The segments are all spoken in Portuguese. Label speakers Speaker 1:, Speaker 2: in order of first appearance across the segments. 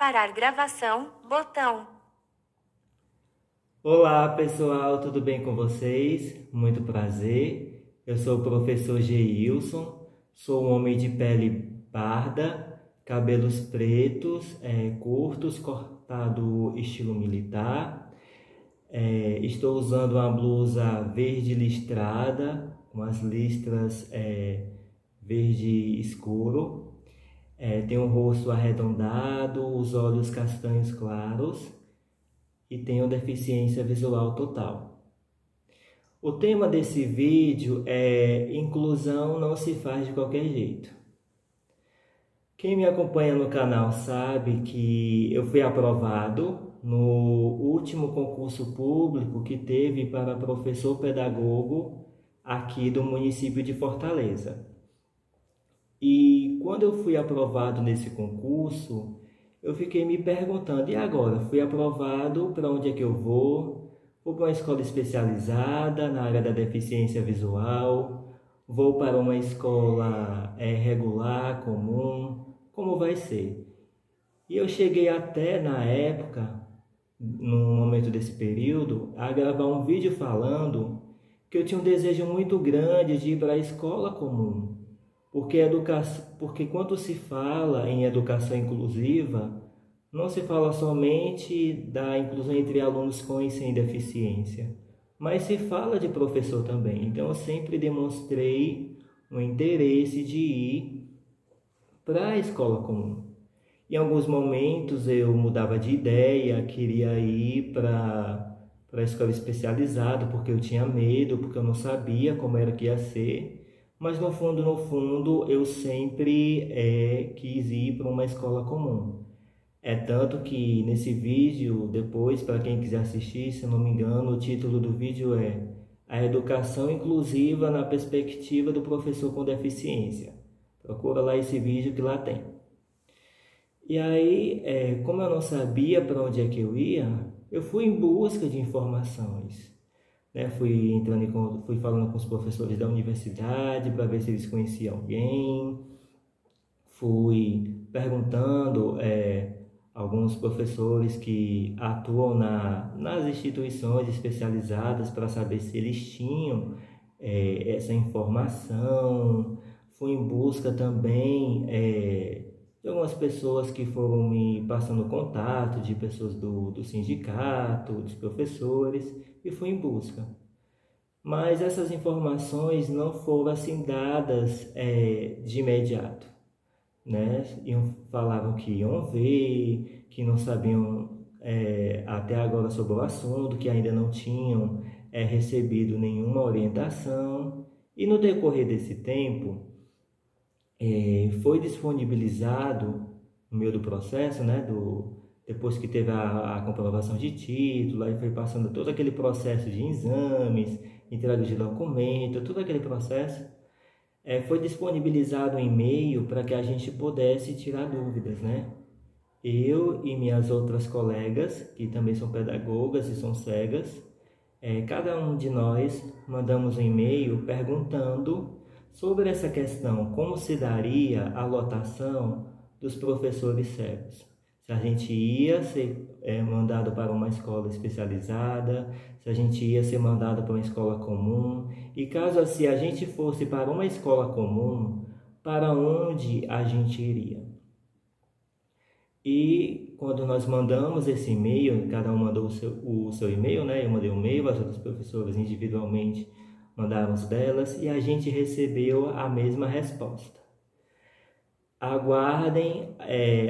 Speaker 1: Parar gravação, botão.
Speaker 2: Olá pessoal, tudo bem com vocês? Muito prazer. Eu sou o professor Geilson, sou um homem de pele parda, cabelos pretos, curtos, cortado estilo militar. Estou usando uma blusa verde listrada, com as listras verde escuro. Tenho o rosto arredondado, os olhos castanhos claros e tenho deficiência visual total. O tema desse vídeo é inclusão não se faz de qualquer jeito. Quem me acompanha no canal sabe que eu fui aprovado no último concurso público que teve para professor pedagogo aqui do município de Fortaleza. E quando eu fui aprovado nesse concurso, eu fiquei me perguntando, e agora? Fui aprovado, para onde é que eu vou? Vou para uma escola especializada na área da deficiência visual? Vou para uma escola regular, comum? Como vai ser? E eu cheguei até, na época, no momento desse período, a gravar um vídeo falando que eu tinha um desejo muito grande de ir para a escola comum. Porque quando se fala em educação inclusiva, não se fala somente da inclusão entre alunos com e sem deficiência, mas se fala de professor também. Então eu sempre demonstrei um interesse de ir para a escola comum. Em alguns momentos eu mudava de ideia, queria ir para a escola especializada, porque eu tinha medo, porque eu não sabia como era que ia ser. Mas no fundo, eu sempre quis ir para uma escola comum. É tanto que nesse vídeo, depois, para quem quiser assistir, se eu não me engano, o título do vídeo é A Educação Inclusiva na Perspectiva do Professor com Deficiência. Procura lá esse vídeo que lá tem. E aí, como eu não sabia para onde é que eu ia, eu fui em busca de informações. Fui falando com os professores da universidade para ver se eles conheciam alguém. Fui perguntando alguns professores que atuam nas instituições especializadas para saber se eles tinham essa informação. Fui em busca também de algumas pessoas que foram me passando contato, de pessoas do sindicato, dos professores, e fui em busca. Mas essas informações não foram assim dadas de imediato, né? Falavam que iam ver, que não sabiam até agora sobre o assunto, que ainda não tinham recebido nenhuma orientação. E no decorrer desse tempo, foi disponibilizado no meio do processo, né, depois que teve a comprovação de título, aí foi passando todo aquele processo de exames, entrega de documento, todo aquele processo, foi disponibilizado um e-mail para que a gente pudesse tirar dúvidas, né? Eu e minhas outras colegas, que também são pedagogas e são cegas, cada um de nós mandamos um e-mail perguntando sobre essa questão, como se daria a lotação dos professores cegos. Se a gente ia ser mandado para uma escola especializada, se a gente ia ser mandado para uma escola comum, e caso assim a gente fosse para uma escola comum, para onde a gente iria? E quando nós mandamos esse e-mail, cada um mandou o seu e-mail, né? Eu mandei um e-mail, as outras professoras individualmente mandaram os delas, e a gente recebeu a mesma resposta. Aguardem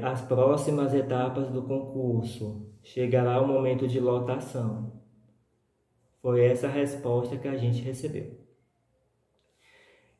Speaker 2: as próximas etapas do concurso. Chegará o momento de lotação. Foi essa a resposta que a gente recebeu.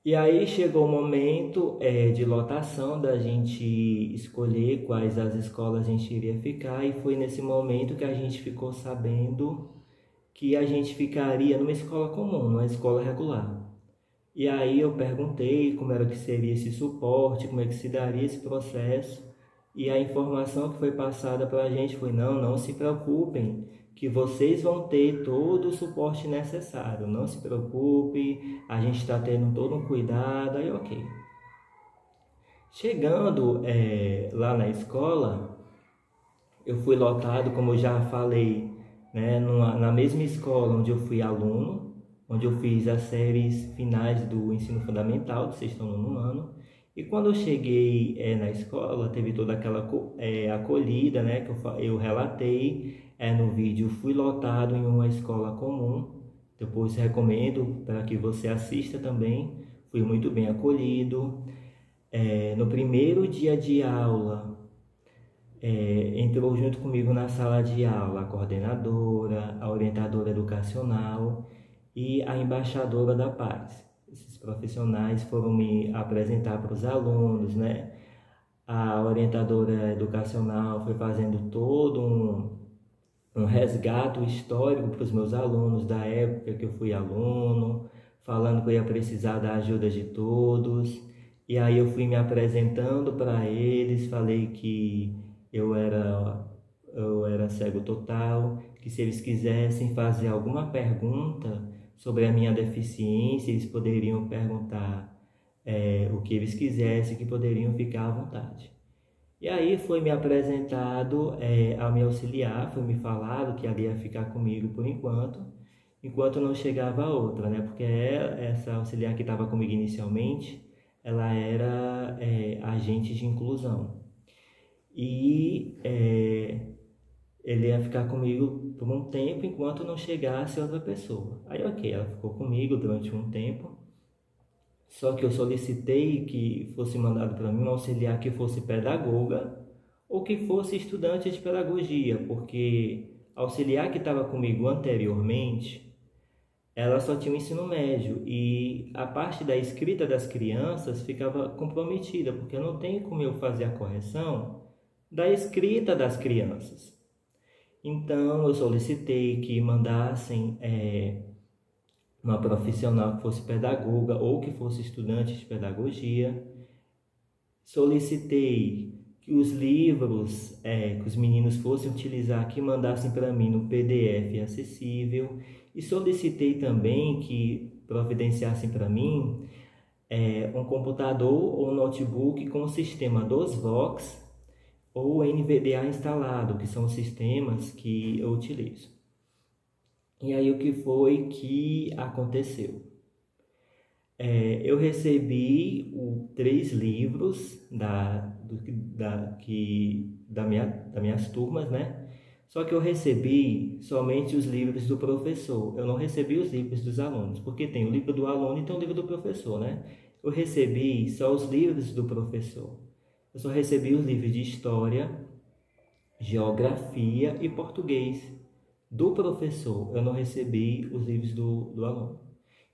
Speaker 2: E aí chegou o momento de lotação, da gente escolher quais as escolas a gente iria ficar, e foi nesse momento que a gente ficou sabendo que a gente ficaria numa escola comum, numa escola regular. E aí eu perguntei como era que seria esse suporte, como é que se daria esse processo, e a informação que foi passada para a gente foi: não se preocupem, que vocês vão ter todo o suporte necessário, não se preocupe, a gente está tendo todo um cuidado. Aí ok. Chegando lá na escola, Eu fui lotado, como eu já falei, né, na mesma escola onde eu fui aluno, onde eu fiz as séries finais do ensino fundamental, do sexto ao nono ano. E quando eu cheguei na escola, teve toda aquela acolhida, né, que eu relatei no vídeo. Fui lotado em uma escola comum. Depois recomendo para que você assista também. Fui muito bem acolhido. No primeiro dia de aula, entrou junto comigo na sala de aula a coordenadora, a orientadora educacional e a embaixadora da paz. Esses profissionais foram me apresentar para os alunos, né? A orientadora educacional foi fazendo todo um resgate histórico para os meus alunos da época que eu fui aluno, falando que eu ia precisar da ajuda de todos. E aí eu fui me apresentando para eles, falei que eu era cego total, que se eles quisessem fazer alguma pergunta sobre a minha deficiência, eles poderiam perguntar o que eles quisessem, que poderiam ficar à vontade. E aí foi me apresentado a me auxiliar, foi me falado que ela ia ficar comigo por enquanto não chegava a outra, né? Porque essa auxiliar que estava comigo inicialmente, ela era agente de inclusão. E ele ia ficar comigo por um tempo enquanto não chegasse outra pessoa. Aí, ok, ela ficou comigo durante um tempo. Só que eu solicitei que fosse mandado para mim um auxiliar que fosse pedagoga ou que fosse estudante de pedagogia, porque a auxiliar que estava comigo anteriormente, ela só tinha o ensino médio e a parte da escrita das crianças ficava comprometida, porque eu não tenho como eu fazer a correção da escrita das crianças. Então eu solicitei que mandassem uma profissional que fosse pedagoga ou que fosse estudante de pedagogia. Solicitei que os livros que os meninos fossem utilizar, que mandassem para mim no PDF acessível. E solicitei também que providenciassem para mim um computador ou um notebook com o sistema DOSVox ou NVDA instalado, que são os sistemas que eu utilizo. E aí o que foi que aconteceu? Eu recebi 3 livros das minhas turmas, né? Só que eu recebi somente os livros do professor. Eu não recebi os livros dos alunos, porque tem o livro do aluno e tem o livro do professor, né? Eu recebi só os livros do professor. Eu só recebi os livros de história, geografia e português do professor. Eu não recebi os livros do aluno.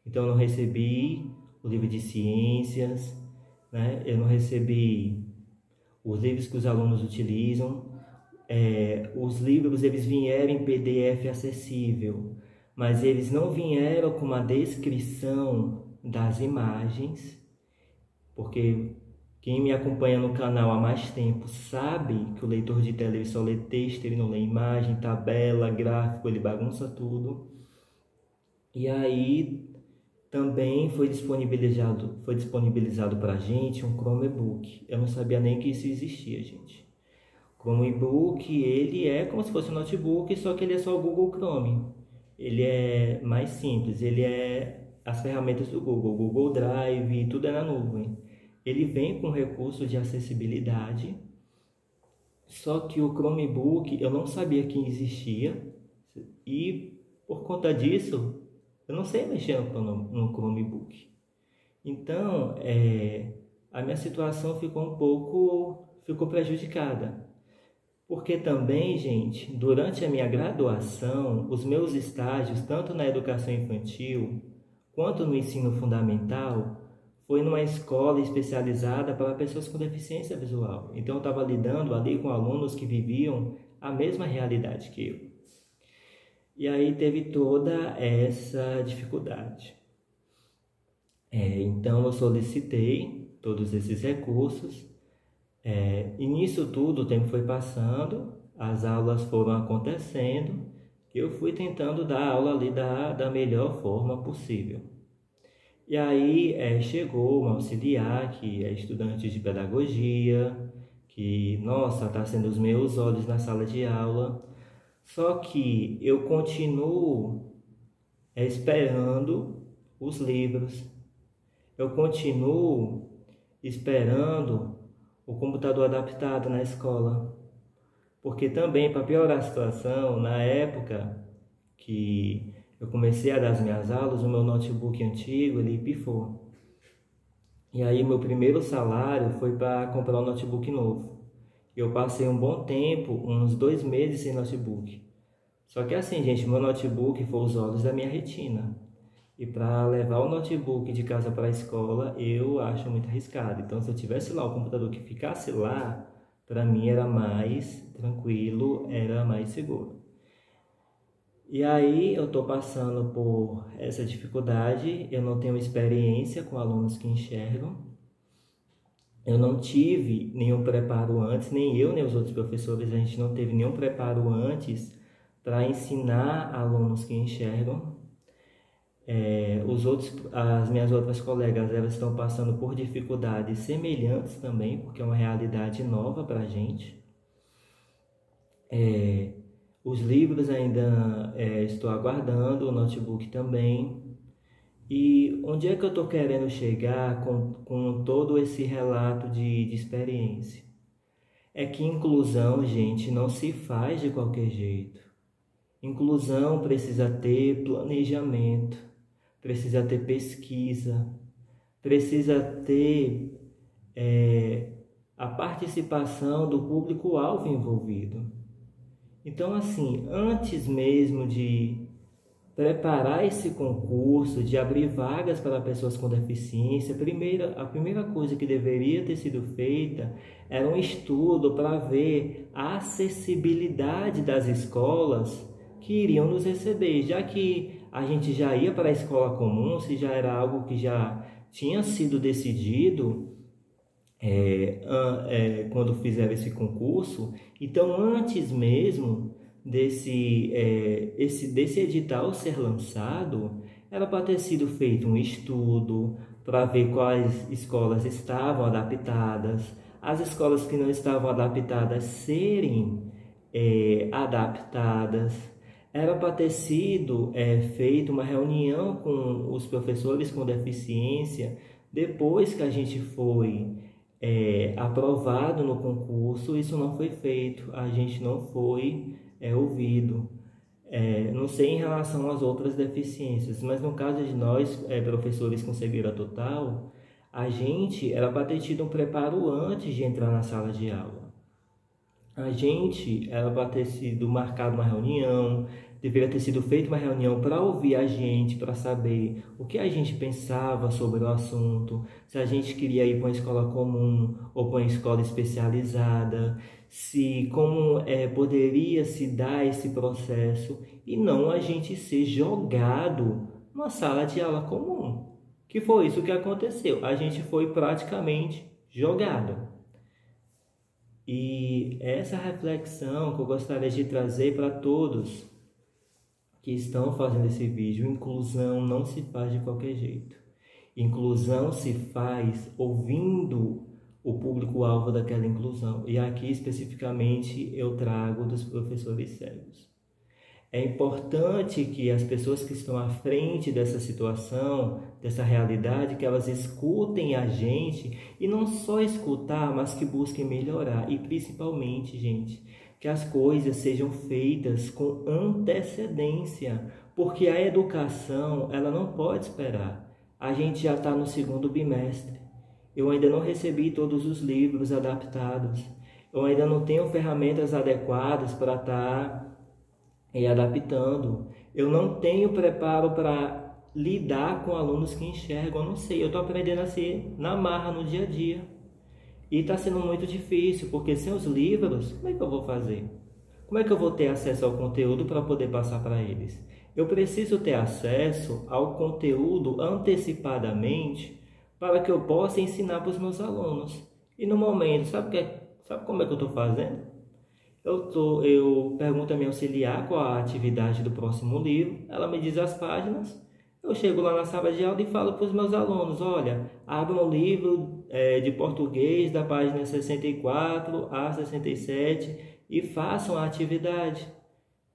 Speaker 2: Então, eu não recebi o livro de ciências, né? Eu não recebi os livros que os alunos utilizam. Os livros, eles vieram em PDF acessível, mas eles não vieram com uma descrição das imagens, porque quem me acompanha no canal há mais tempo sabe que o leitor de tela ele só lê texto, ele não lê imagem, tabela, gráfico, ele bagunça tudo. E aí também foi disponibilizado para a gente um Chromebook. Eu não sabia nem que isso existia, gente. O Chromebook, ele é como se fosse um notebook, só que ele é só o Google Chrome. Ele é mais simples, ele é as ferramentas do Google Drive, tudo é na nuvem. Ele vem com recursos de acessibilidade, só que o Chromebook eu não sabia que existia e por conta disso eu não sei mexer no Chromebook. Então a minha situação ficou prejudicada. Porque também, gente, durante a minha graduação, os meus estágios, tanto na educação infantil quanto no ensino fundamental, foi numa escola especializada para pessoas com deficiência visual. Então eu estava lidando ali com alunos que viviam a mesma realidade que eu. E aí teve toda essa dificuldade. Então eu solicitei todos esses recursos. E nisso tudo o tempo foi passando, as aulas foram acontecendo, e eu fui tentando dar aula ali da melhor forma possível. E aí chegou um auxiliar que é estudante de pedagogia, que, nossa, está sendo os meus olhos na sala de aula. Só que eu continuo esperando os livros. Eu continuo esperando o computador adaptado na escola. Porque também, para piorar a situação, na época que eu comecei a dar as minhas aulas, o meu notebook antigo, ele pifou. E aí meu primeiro salário foi para comprar um notebook novo. Eu passei um bom tempo, uns 2 meses sem notebook. Só que assim, gente, meu notebook foi os olhos da minha retina. E para levar o notebook de casa para a escola, eu acho muito arriscado. Então, se eu tivesse lá o computador que ficasse lá, para mim era mais tranquilo, era mais seguro. E aí eu estou passando por essa dificuldade, eu não tenho experiência com alunos que enxergam. Eu não tive nenhum preparo antes, nem eu, nem os outros professores, a gente não teve nenhum preparo antes para ensinar alunos que enxergam. As minhas outras colegas, elas estão passando por dificuldades semelhantes também, porque é uma realidade nova para a gente. Os livros ainda estou aguardando, o notebook também. E onde é que eu estou querendo chegar com todo esse relato de experiência? É que inclusão, gente, não se faz de qualquer jeito. Inclusão precisa ter planejamento, precisa ter pesquisa, precisa ter a participação do público-alvo envolvido. Então, assim, antes mesmo de preparar esse concurso, de abrir vagas para pessoas com deficiência, a primeira coisa que deveria ter sido feita era um estudo para ver a acessibilidade das escolas que iriam nos receber, já que a gente já ia para a escola comum, se já era algo que já tinha sido decidido quando fizeram esse concurso. Então, antes mesmo desse edital ser lançado, era para ter sido feito um estudo para ver quais escolas estavam adaptadas, as escolas que não estavam adaptadas serem adaptadas. Era para ter sido feita uma reunião com os professores com deficiência depois que a gente foi aprovado no concurso. Isso não foi feito, a gente não foi ouvido. Não sei em relação às outras deficiências, mas no caso de nós, professores com cegueira total, a gente era para ter tido um preparo antes de entrar na sala de aula. A gente era para ter sido marcado uma reunião, deveria ter sido feita uma reunião para ouvir a gente, para saber o que a gente pensava sobre o assunto, se a gente queria ir para uma escola comum ou para uma escola especializada, como poderia se dar esse processo, e não a gente ser jogado numa sala de aula comum. Que foi isso que aconteceu, a gente foi praticamente jogado. E essa reflexão que eu gostaria de trazer para todos que estão fazendo esse vídeo: inclusão não se faz de qualquer jeito. Inclusão se faz ouvindo o público-alvo daquela inclusão. E aqui especificamente eu trago dos professores cegos. É importante que as pessoas que estão à frente dessa situação, dessa realidade, que elas escutem a gente, e não só escutar, mas que busquem melhorar. E principalmente, gente, que as coisas sejam feitas com antecedência, porque a educação, ela não pode esperar. A gente já está no 2º bimestre. Eu ainda não recebi todos os livros adaptados. Eu ainda não tenho ferramentas adequadas para estar adaptando. Eu não tenho preparo para lidar com alunos que enxergam. Eu não sei, eu estou aprendendo a ser na marra, no dia a dia. E está sendo muito difícil, porque sem os livros, como é que eu vou fazer? Como é que eu vou ter acesso ao conteúdo para poder passar para eles? Eu preciso ter acesso ao conteúdo antecipadamente para que eu possa ensinar para os meus alunos. E no momento, sabe como é que eu estou fazendo? Eu pergunto a minha auxiliar qual a atividade do próximo livro, ela me diz as páginas, Eu chego lá na sala de aula e falo para os meus alunos, olha, abram um livro de português da página 64 a 67 e façam a atividade.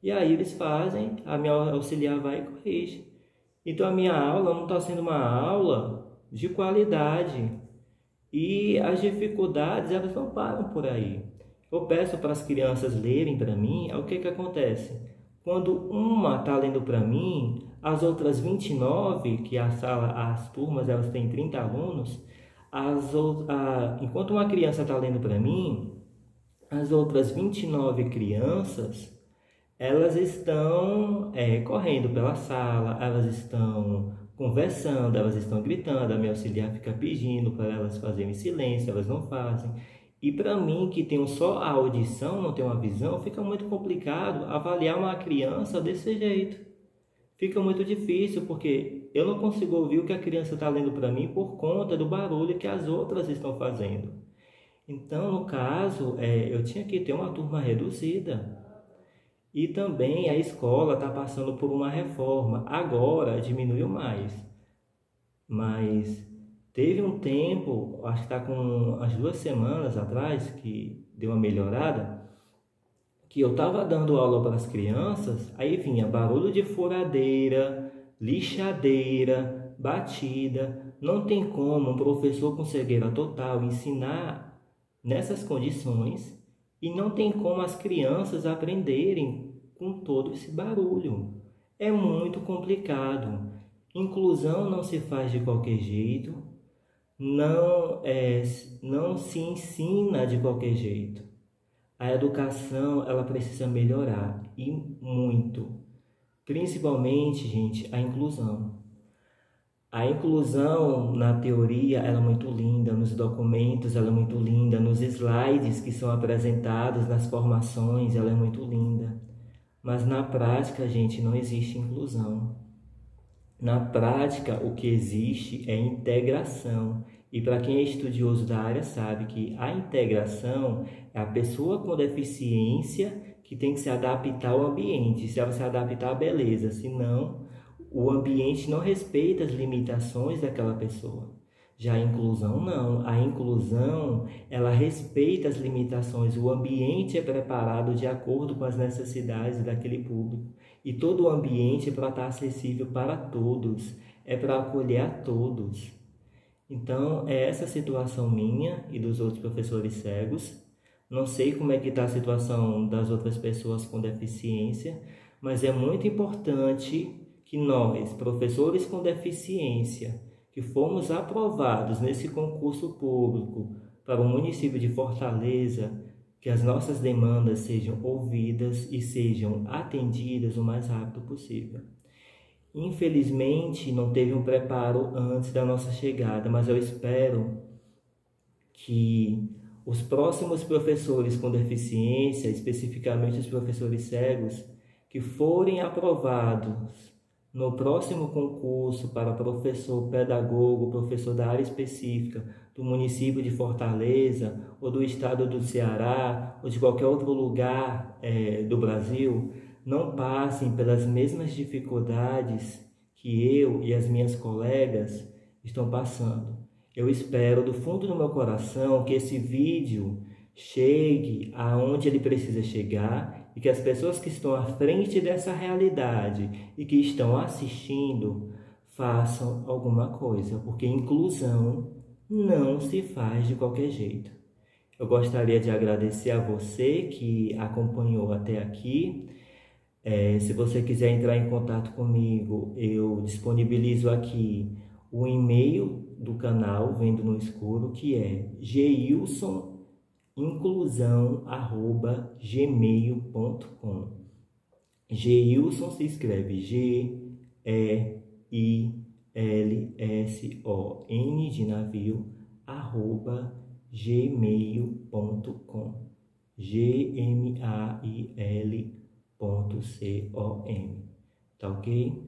Speaker 2: E aí eles fazem, a minha auxiliar vai e corrige. Então a minha aula não está sendo uma aula de qualidade. E as dificuldades, elas não param por aí. Eu peço para as crianças lerem para mim, o que acontece? Quando uma está lendo para mim, as outras 29, que as turmas elas têm 30 alunos, enquanto uma criança está lendo para mim, as outras 29 crianças, elas estão correndo pela sala, elas estão conversando, elas estão gritando, a minha auxiliar fica pedindo para elas fazerem silêncio, elas não fazem. E para mim, que tenho só a audição, não tenho a visão, fica muito complicado avaliar uma criança desse jeito. Fica muito difícil, porque eu não consigo ouvir o que a criança está lendo para mim por conta do barulho que as outras estão fazendo. Então, no caso, eu tinha que ter uma turma reduzida. E também a escola está passando por uma reforma. Agora diminuiu mais. Mas teve um tempo, acho que está com as 2 semanas atrás, que deu uma melhorada, que eu estava dando aula para as crianças, aí vinha barulho de furadeira, lixadeira, batida. Não tem como um professor com cegueira total ensinar nessas condições e não tem como as crianças aprenderem com todo esse barulho. É muito complicado. Inclusão não se faz de qualquer jeito, não se ensina de qualquer jeito. A educação, ela precisa melhorar, e muito. Principalmente, gente, a inclusão. A inclusão, na teoria, ela é muito linda, nos documentos ela é muito linda, nos slides que são apresentados, nas formações, ela é muito linda. Mas na prática, gente, não existe inclusão. Na prática, o que existe é integração. E para quem é estudioso da área sabe que a integração é a pessoa com deficiência que tem que se adaptar ao ambiente. Se ela se adaptar, beleza. Senão, o ambiente não respeita as limitações daquela pessoa. Já a inclusão não. A inclusão, ela respeita as limitações. O ambiente é preparado de acordo com as necessidades daquele público. E todo o ambiente é para estar acessível para todos. É para acolher a todos. Então, é essa situação minha e dos outros professores cegos. Não sei como é que está a situação das outras pessoas com deficiência, mas é muito importante que nós, professores com deficiência, que fomos aprovados nesse concurso público para o município de Fortaleza, que as nossas demandas sejam ouvidas e sejam atendidas o mais rápido possível. Infelizmente, não teve um preparo antes da nossa chegada, mas eu espero que os próximos professores com deficiência, especificamente os professores cegos, que forem aprovados no próximo concurso para professor pedagogo, professor da área específica do município de Fortaleza, ou do estado do Ceará, ou de qualquer outro lugar do Brasil, não passem pelas mesmas dificuldades que eu e as minhas colegas estão passando. Eu espero do fundo do meu coração que esse vídeo chegue aonde ele precisa chegar e que as pessoas que estão à frente dessa realidade e que estão assistindo façam alguma coisa, porque inclusão não se faz de qualquer jeito. Eu gostaria de agradecer a você que acompanhou até aqui. Se você quiser entrar em contato comigo, eu disponibilizo aqui o e-mail do canal Vendo no Escuro, que é geilsoninclusão@gmail.com. Geilson se escreve Geilson de navio @gmail.com. gmail.com, tá ok?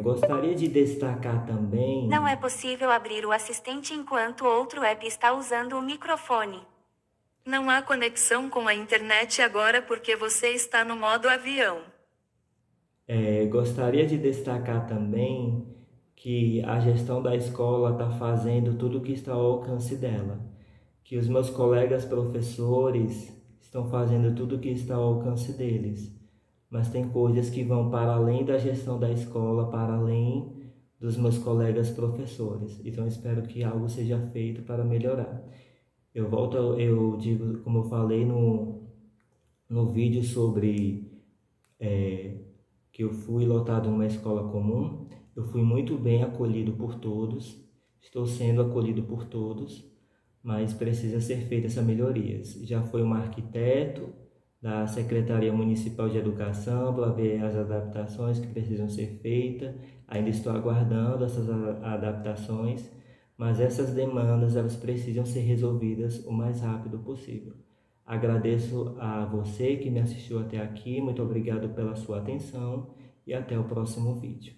Speaker 2: Gostaria de destacar também...
Speaker 1: Não é possível abrir o assistente enquanto outro app está usando o microfone.
Speaker 3: Não há conexão com a internet agora porque você está no modo avião.
Speaker 2: Gostaria de destacar também que a gestão da escola está fazendo tudo o que está ao alcance dela, que os meus colegas professores estão fazendo tudo o que está ao alcance deles, mas tem coisas que vão para além da gestão da escola, para além dos meus colegas professores. Então eu espero que algo seja feito para melhorar. Eu digo, como eu falei no vídeo sobre que eu fui lotado numa escola comum, eu fui muito bem acolhido por todos, estou sendo acolhido por todos, mas precisa ser feita essa melhoria. Já foi um arquiteto da Secretaria Municipal de Educação para ver as adaptações que precisam ser feitas. Ainda estou aguardando essas adaptações, mas essas demandas elas precisam ser resolvidas o mais rápido possível. Agradeço a você que me assistiu até aqui, muito obrigado pela sua atenção e até o próximo vídeo.